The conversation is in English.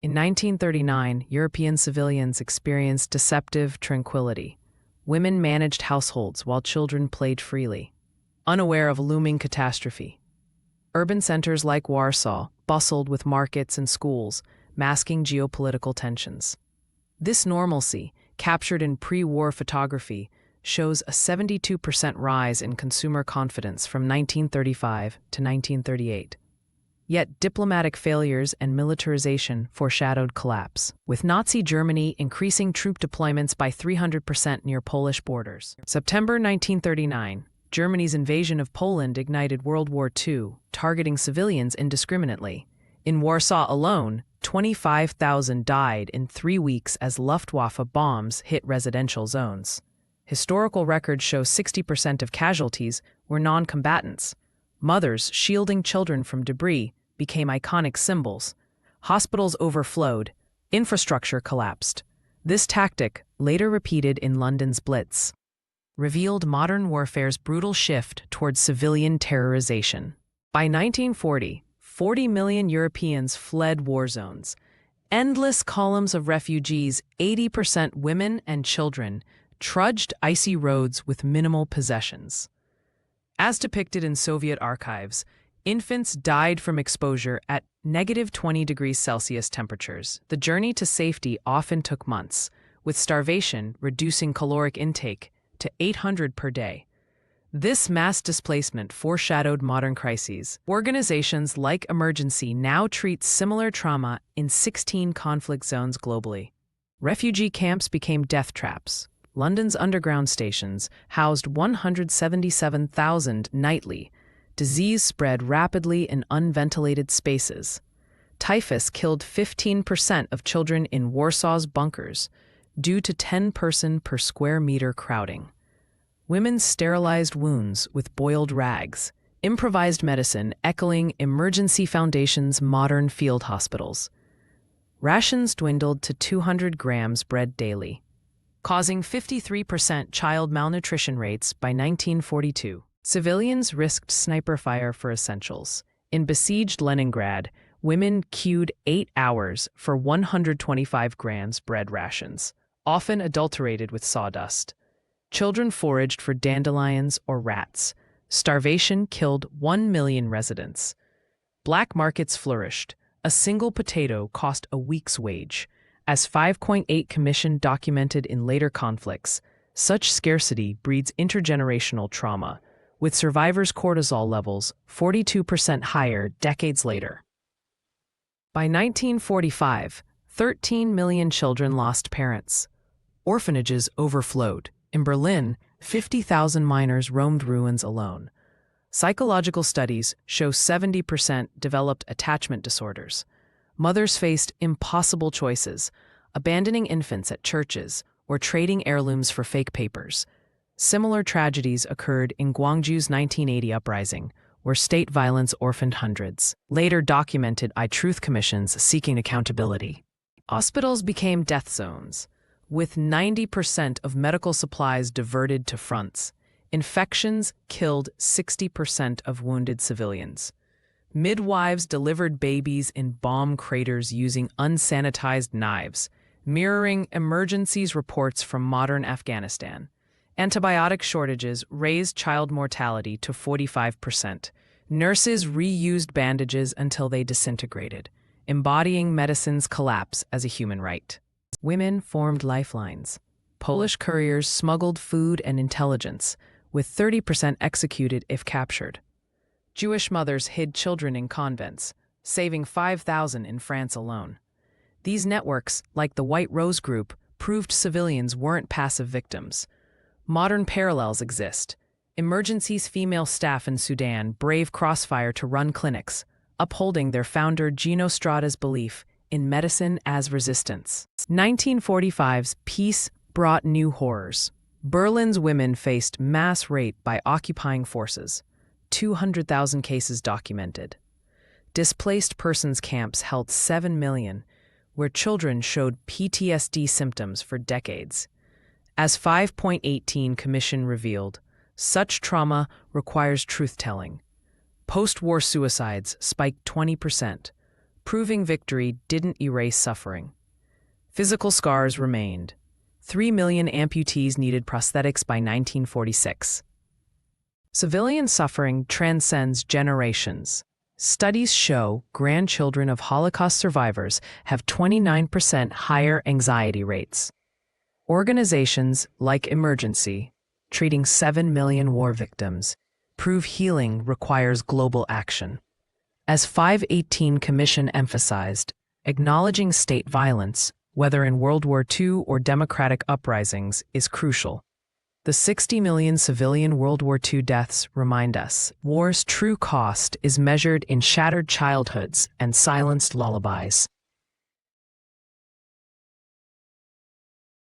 In 1939, European civilians experienced deceptive tranquility. Women managed households while children played freely, unaware of looming catastrophe. Urban centers like Warsaw bustled with markets and schools, masking geopolitical tensions. This normalcy, captured in pre-war photography, shows a 72% rise in consumer confidence from 1935 to 1938. Yet diplomatic failures and militarization foreshadowed collapse, with Nazi Germany increasing troop deployments by 300% near Polish borders. September 1939, Germany's invasion of Poland ignited World War II, targeting civilians indiscriminately. In Warsaw alone, 25,000 died in 3 weeks as Luftwaffe bombs hit residential zones. Historical records show 60% of casualties were non-combatants. Mothers shielding children from debris became iconic symbols. Hospitals overflowed. Infrastructure collapsed. This tactic, later repeated in London's Blitz, revealed modern warfare's brutal shift towards civilian terrorization. By 1940, 40 million Europeans fled war zones. Endless columns of refugees, 80% women and children, trudged icy roads with minimal possessions. As depicted in Soviet archives, infants died from exposure at -20°C temperatures. The journey to safety often took months, with starvation reducing caloric intake to 800 per day. This mass displacement foreshadowed modern crises. Organizations like Emergency now treat similar trauma in 16 conflict zones globally. Refugee camps became death traps. London's underground stations housed 177,000 nightly. Disease spread rapidly in unventilated spaces. Typhus killed 15% of children in Warsaw's bunkers due to 10-person per square meter crowding. Women sterilized wounds with boiled rags. Improvised medicine echoing Emergency Foundation's modern field hospitals. Rations dwindled to 200 grams bread daily, causing 53% child malnutrition rates by 1942. Civilians risked sniper fire for essentials. In besieged Leningrad, women queued 8 hours for 125 grams bread rations, often adulterated with sawdust. Children foraged for dandelions or rats. Starvation killed 1 million residents. Black markets flourished. A single potato cost a week's wage. As 5.8 Commission documented in later conflicts, such scarcity breeds intergenerational trauma, with survivors' cortisol levels 42% higher decades later. By 1945, 13 million children lost parents. Orphanages overflowed. In Berlin, 50,000 minors roamed ruins alone. Psychological studies show 70% developed attachment disorders. Mothers faced impossible choices, abandoning infants at churches or trading heirlooms for fake papers. Similar tragedies occurred in Gwangju's 1980 uprising, where state violence orphaned hundreds. Later documented by truth commissions seeking accountability. Hospitals became death zones, with 90% of medical supplies diverted to fronts. Infections killed 60% of wounded civilians. Midwives delivered babies in bomb craters using unsanitized knives, mirroring Emergency's reports from modern Afghanistan. Antibiotic shortages raised child mortality to 45%. Nurses reused bandages until they disintegrated, embodying medicine's collapse as a human right. Women formed lifelines. Polish couriers smuggled food and intelligence, with 30% executed if captured. Jewish mothers hid children in convents, saving 5,000 in France alone. These networks, like the White Rose Group, proved civilians weren't passive victims. Modern parallels exist. Emergency's female staff in Sudan brave crossfire to run clinics, upholding their founder Gino Strada's belief in medicine as resistance. 1945's peace brought new horrors. Berlin's women faced mass rape by occupying forces. 200,000 cases documented. Displaced persons camps held 7 million, where children showed PTSD symptoms for decades. As 5.18 Commission revealed, such trauma requires truth-telling. Post-war suicides spiked 20%. proving victory didn't erase suffering. Physical scars remained. 3 million amputees needed prosthetics by 1946. Civilian suffering transcends generations. Studies show grandchildren of Holocaust survivors have 29% higher anxiety rates. Organizations like Emergency, treating 7 million war victims, prove healing requires global action. As 518 Commission emphasized, acknowledging state violence, whether in World War II or democratic uprisings, is crucial. The 60 million civilian World War II deaths remind us war's true cost is measured in shattered childhoods and silenced lullabies.